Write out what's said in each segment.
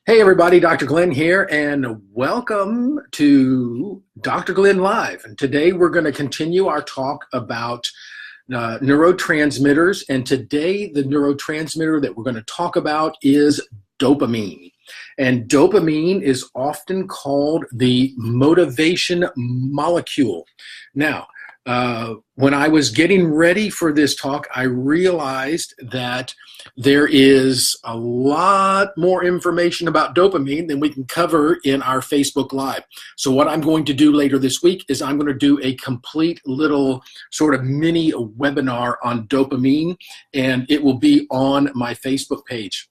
Hey everybody, Dr. Glenn here, and welcome to Dr. Glenn Live. And today we're going to continue our talk about neurotransmitters. And today the neurotransmitter that we're going to talk about is dopamine. And dopamine is often called the motivation molecule. Now, when I was getting ready for this talk, I realized that there is a lot more information about dopamine than we can cover in our Facebook Live. So what I'm going to do later this week is I'm going to do a complete little sort of mini webinar on dopamine, and it will be on my Facebook page.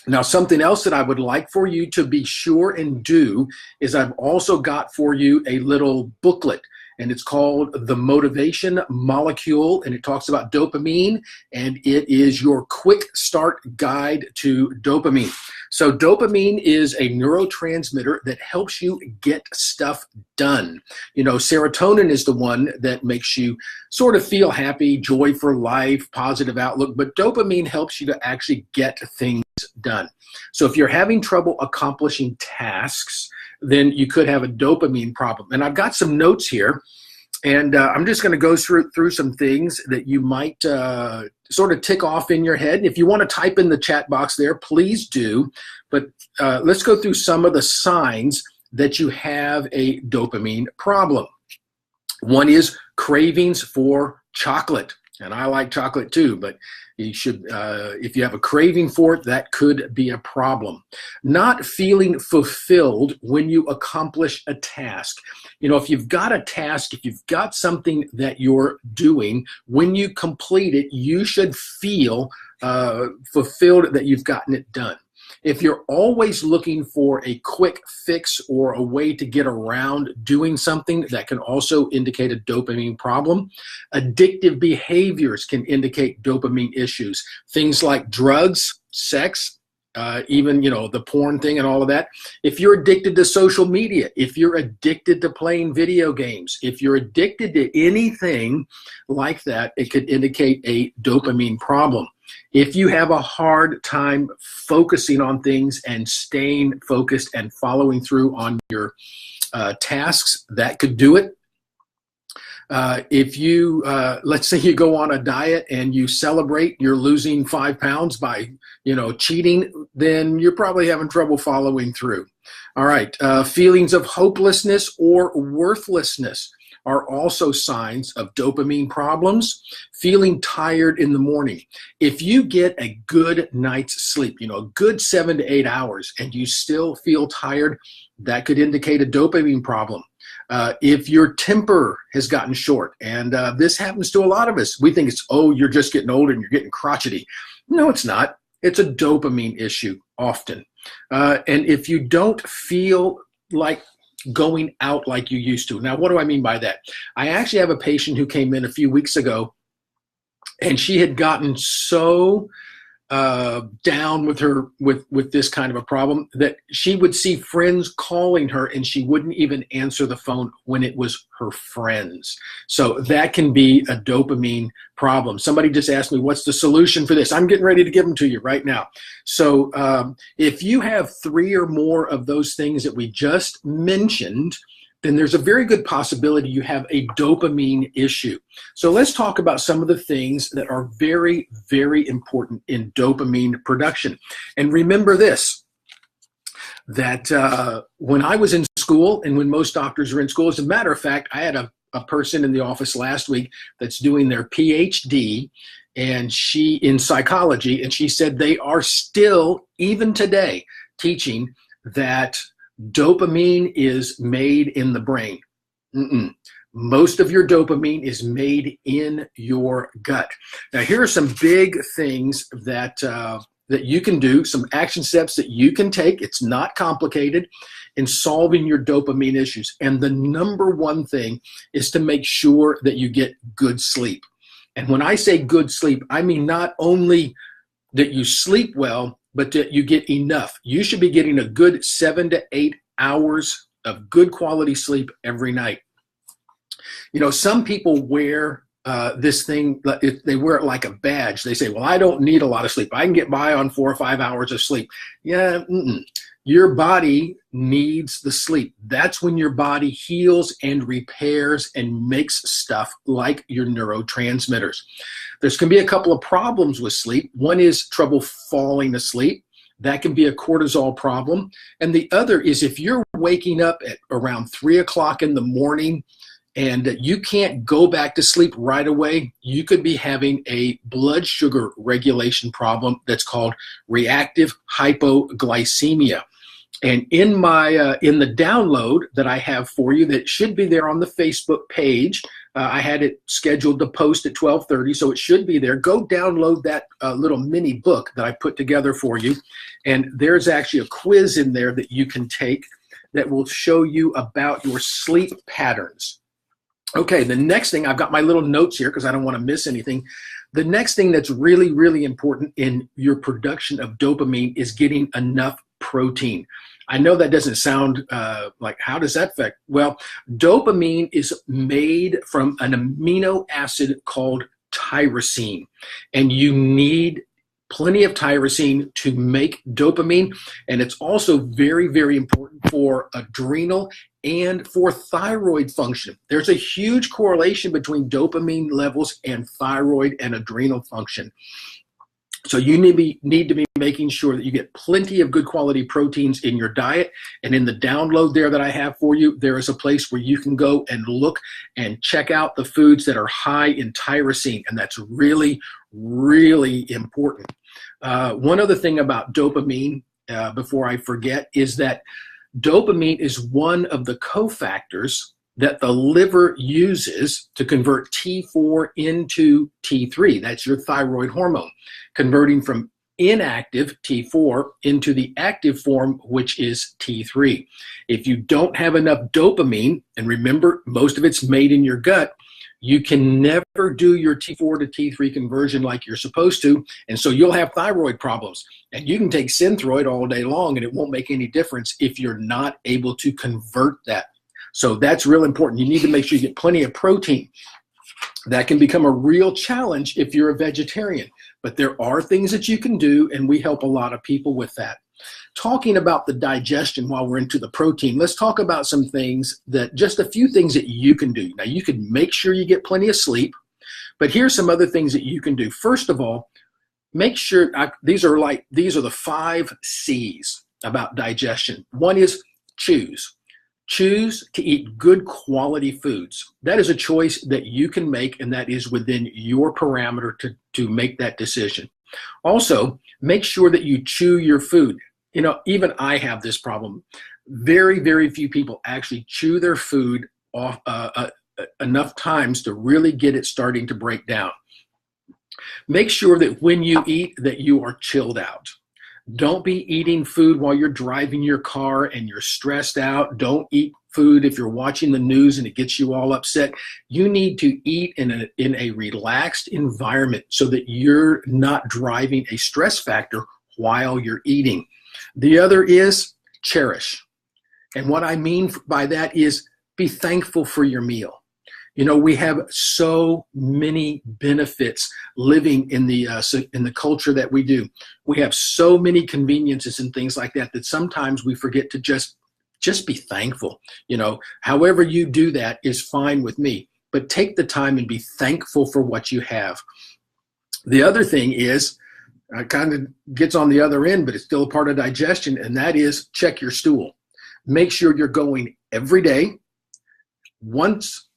Now, something else that I would like for you to be sure and do is I've also got for you a little booklet, and it's called The Motivation Molecule, and it talks about dopamine, and it is your quick start guide to dopamine. So dopamine is a neurotransmitter that helps you get stuff done. You know, serotonin is the one that makes you sort of feel happy, joy for life, positive outlook, but dopamine helps you to actually get things done. So if you're having trouble accomplishing tasks, then you could have a dopamine problem. And I've got some notes here, and I'm just going to go through some things that you might sort of tick off in your head. If you want to type in the chat box there, please do. But let's go through some of the signs that you have a dopamine problem. One is cravings for chocolate. And I like chocolate too, but you should, if you have a craving for it, that could be a problem. Not feeling fulfilled when you accomplish a task. You know, if you've got a task, if you've got something that you're doing, when you complete it, you should feel fulfilled that you've gotten it done. If you're always looking for a quick fix or a way to get around doing something, that can also indicate a dopamine problem. Addictive behaviors can indicate dopamine issues. Things like drugs, sex, even, you know, the porn thing and all of that. If you're addicted to social media, if you're addicted to playing video games, if you're addicted to anything like that, it could indicate a dopamine problem. If you have a hard time focusing on things and staying focused and following through on your tasks, that could do it. If you, let's say you go on a diet and you celebrate you're losing 5 pounds by, you know, cheating, then you're probably having trouble following through. All right, feelings of hopelessness or worthlessness are also signs of dopamine problems. Feeling tired in the morning. If you get a good night's sleep, you know, a good 7 to 8 hours, and you still feel tired, that could indicate a dopamine problem. If your temper has gotten short, and this happens to a lot of us, we think it's, oh, you're just getting older and you're getting crotchety. No, it's not. It's a dopamine issue often. And if you don't feel like going out like you used to. Now, what do I mean by that? I actually have a patient who came in a few weeks ago, and she had gotten so down with her with this kind of a problem that she would see friends calling her and she wouldn't even answer the phone when it was her friends. So that can be a dopamine problem. Somebody just asked me, what's the solution for this? I'm getting ready to give them to you right now. So if you have 3 or more of those things that we just mentioned, then there's a very good possibility you have a dopamine issue. So let's talk about some of the things that are very, very important in dopamine production. And remember this, that when I was in school, and when most doctors are in school, as a matter of fact, I had a person in the office last week that's doing their PhD, and she in psychology, and she said they are still, even today, teaching that dopamine is made in the brain. Most of your dopamine is made in your gut. Now, here are some big things that that you can do, some action steps that you can take. It's not complicated in solving your dopamine issues. And the number one thing is to make sure that you get good sleep. And when I say good sleep, I mean not only that you sleep well, but that you get enough. You should be getting a good 7 to 8 hours of good quality sleep every night. You know, some people wear this thing, they wear it like a badge. They say, well, I don't need a lot of sleep. I can get by on 4 or 5 hours of sleep. Yeah, your body needs the sleep. That's when your body heals and repairs and makes stuff like your neurotransmitters. There's going to be a couple of problems with sleep. One is trouble falling asleep. That can be a cortisol problem. And the other is if you're waking up at around 3 o'clock in the morning and you can't go back to sleep right away, you could be having a blood sugar regulation problem that's called reactive hypoglycemia. And in my in the download that I have for you that should be there on the Facebook page, I had it scheduled to post at 12:30, so it should be there. Go download that little mini book that I put together for you. And there's actually a quiz in there that you can take that will show you about your sleep patterns. Okay, the next thing, I've got my little notes here because I don't want to miss anything. The next thing that's really, really important in your production of dopamine is getting enough protein. I know that doesn't sound like, how does that affect? Well, dopamine is made from an amino acid called tyrosine, and you need plenty of tyrosine to make dopamine, and it's also very, very important for adrenal and for thyroid function. There's a huge correlation between dopamine levels and thyroid and adrenal function. So you need to be making sure that you get plenty of good quality proteins in your diet. And in the download there that I have for you, there is a place where you can go and look and check out the foods that are high in tyrosine. And that's really, really important. One other thing about dopamine, before I forget, is that dopamine is one of the cofactors that the liver uses to convert T4 into T3. That's your thyroid hormone, converting from inactive T4 into the active form, which is T3. If you don't have enough dopamine, and remember, most of it's made in your gut, you can never do your T4 to T3 conversion like you're supposed to, and so you'll have thyroid problems. And you can take Synthroid all day long, and it won't make any difference if you're not able to convert that. So that's real important. You need to make sure you get plenty of protein. That can become a real challenge if you're a vegetarian, but there are things that you can do, and we help a lot of people with that. Talking about the digestion while we're into the protein, let's talk about some things just a few things that you can do. Now, you can make sure you get plenty of sleep, but here's some other things that you can do. First of all, make sure, these are the 5 C's about digestion. One is choose. Choose to eat good quality foods. That is a choice that you can make, and that is within your parameter to make that decision. Also, make sure that you chew your food. You know, even I have this problem. Very, very few people actually chew their food off enough times to really get it starting to break down. Make sure that when you eat that you are chilled out. Don't be eating food while you're driving your car and you're stressed out. Don't eat food if you're watching the news and it gets you all upset. You need to eat in a relaxed environment so that you're not driving a stress factor while you're eating. The other is cherish. And what I mean by that is be thankful for your meal. You know, we have so many benefits living in the culture that we do. We have so many conveniences and things like that that sometimes we forget to just be thankful. You know, however you do that is fine with me, but take the time and be thankful for what you have. The other thing is, it kind of gets on the other end, but it's still a part of digestion, and that is check your stool. Make sure you're going every day. Once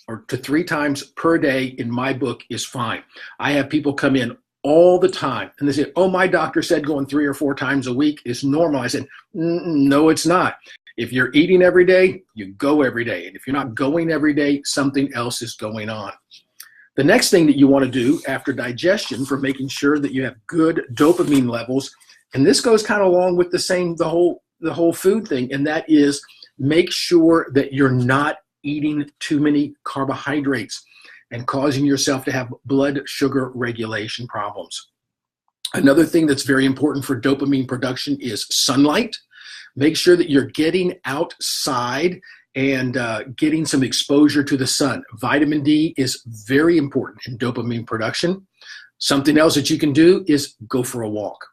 or to 3 times per day in my book is fine. I have people come in all the time and they say, oh, my doctor said going 3 or 4 times a week is normal. I said, no, it's not. If you're eating every day, you go every day. And if you're not going every day, something else is going on. The next thing that you want to do after digestion for making sure that you have good dopamine levels, and this goes kind of along with the whole food thing, and that is make sure that you're not eating too many carbohydrates and causing yourself to have blood sugar regulation problems. Another thing that's very important for dopamine production is sunlight. Make sure that you're getting outside and getting some exposure to the sun. Vitamin D is very important in dopamine production. Something else that you can do is go for a walk.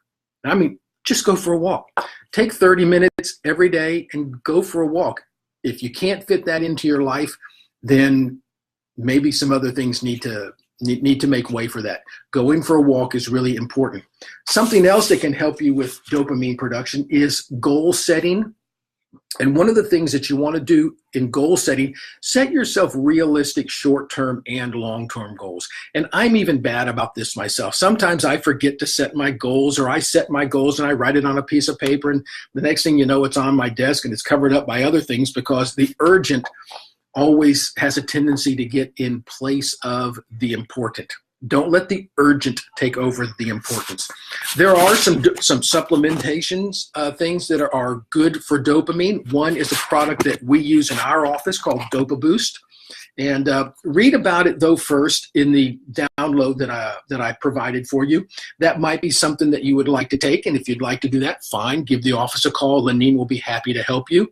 I mean, just go for a walk. Take 30 minutes every day and go for a walk. If you can't fit that into your life, then maybe some other things need to make way for that. Going for a walk is really important. Something else that can help you with dopamine production is goal setting. And one of the things that you want to do in goal setting, set yourself realistic short-term and long-term goals. And I'm even bad about this myself. Sometimes I forget to set my goals, or I set my goals and I write it on a piece of paper, and the next thing you know, it's on my desk and it's covered up by other things, because the urgent always has a tendency to get in place of the important. Don't let the urgent take over the importance. There are some supplementations, things that are good for dopamine. One is a product that we use in our office called DopaBoost. And read about it, though, first in the download that I provided for you. That might be something that you would like to take. And if you'd like to do that, fine. Give the office a call. Lenine will be happy to help you.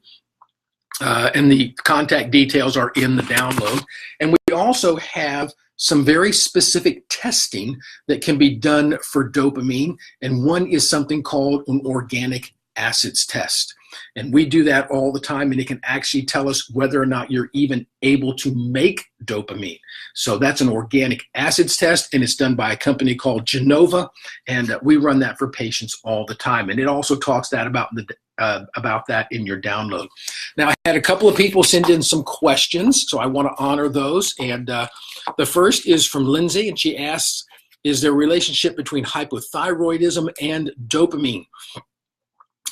And the contact details are in the download. And we also have some very specific testing that can be done for dopamine. And one is something called an organic acids test. And we do that all the time, and it can actually tell us whether or not you're even able to make dopamine. So that's an organic acids test, and it's done by a company called Genova, and we run that for patients all the time. And it also talks about that in your download. Now, I had a couple of people send in some questions, so I want to honor those. And the first is from Lindsay, and she asks, is there a relationship between hypothyroidism and dopamine?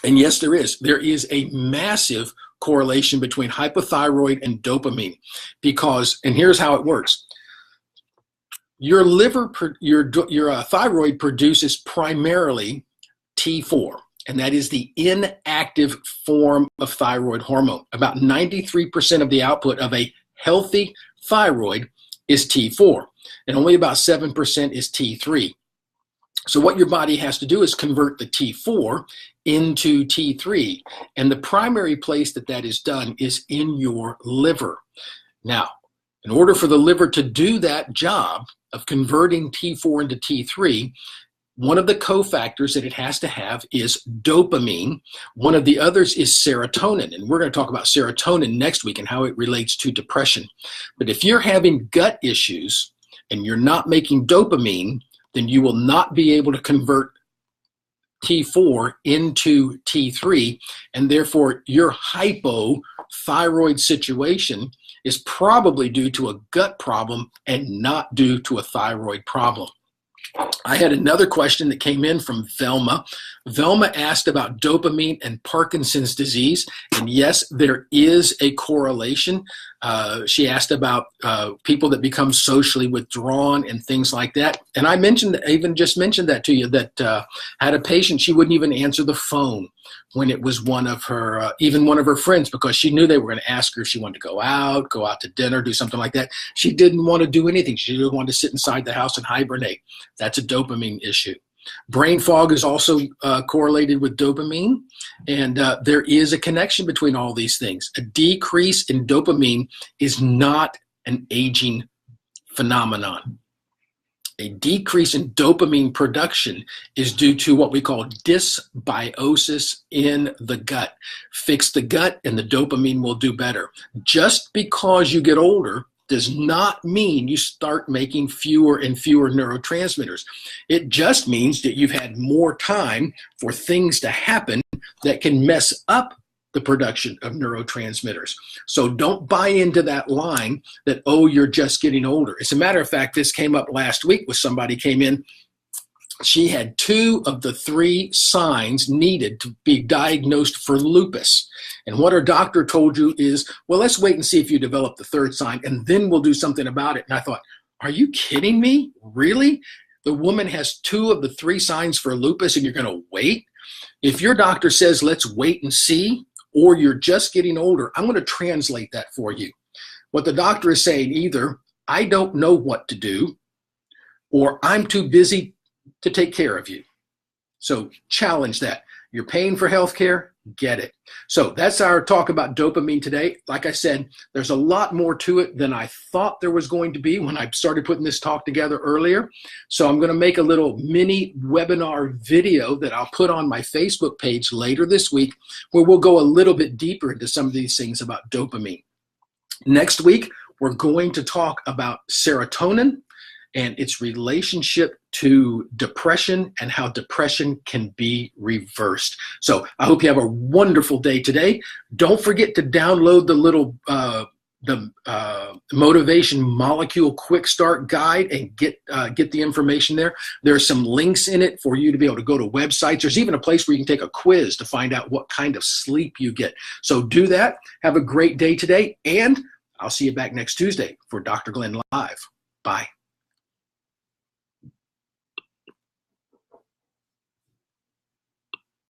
And yes, there is. There is a massive correlation between hypothyroid and dopamine, because, and here's how it works. Your liver, your thyroid produces primarily T4, and that is the inactive form of thyroid hormone. About 93% of the output of a healthy thyroid is T4, and only about 7% is T3. So what your body has to do is convert the T4 into T3. And the primary place that is done is in your liver. Now, in order for the liver to do that job of converting T4 into T3, one of the cofactors that it has to have is dopamine. One of the others is serotonin. And we're going to talk about serotonin next week and how it relates to depression. But if you're having gut issues and you're not making dopamine, then you will not be able to convert T4 into T3, and therefore your hypothyroid situation is probably due to a gut problem and not due to a thyroid problem. I had another question that came in from Velma. Velma asked about dopamine and Parkinson's disease, and yes, there is a correlation. She asked about people that become socially withdrawn and things like that. And I just mentioned that to you, that had a patient, she wouldn't even answer the phone when it was one of her friends, because she knew they were going to ask her if she wanted to go out to dinner, do something like that. She didn't want to do anything. She didn't want to sit inside the house and hibernate. That's a dopamine issue. Brain fog is also correlated with dopamine, and there is a connection between all these things. A decrease in dopamine is not an aging phenomenon. A decrease in dopamine production is due to what we call dysbiosis in the gut. Fix the gut and the dopamine will do better. Just because you get older does not mean you start making fewer and fewer neurotransmitters. It just means that you've had more time for things to happen that can mess up the production of neurotransmitters. So don't buy into that line that, oh, you're just getting older. As a matter of fact, this came up last week with somebody came in. She had 2 of the 3 signs needed to be diagnosed for lupus. And what her doctor told you is, well, let's wait and see if you develop the 3rd sign, and then we'll do something about it. And I thought, are you kidding me? Really? The woman has 2 of the 3 signs for lupus, and you're going to wait? If your doctor says, let's wait and see, or you're just getting older, I'm going to translate that for you. What the doctor is saying, either I don't know what to do, or I'm too busy to take care of you. So challenge that. You're paying for health care, get it. So that's our talk about dopamine today. Like I said, there's a lot more to it than I thought there was going to be when I started putting this talk together earlier. So I'm going to make a little mini webinar video that I'll put on my Facebook page later this week, where we'll go a little bit deeper into some of these things about dopamine. Next week, we're going to talk about serotonin and its relationship to depression and how depression can be reversed. So I hope you have a wonderful day today. Don't forget to download the little motivation molecule quick start guide and get the information there. There are some links in it for you to be able to go to websites. There's even a place where you can take a quiz to find out what kind of sleep you get. So do that. Have a great day today, and I'll see you back next Tuesday for Dr. Glenn Live. Bye.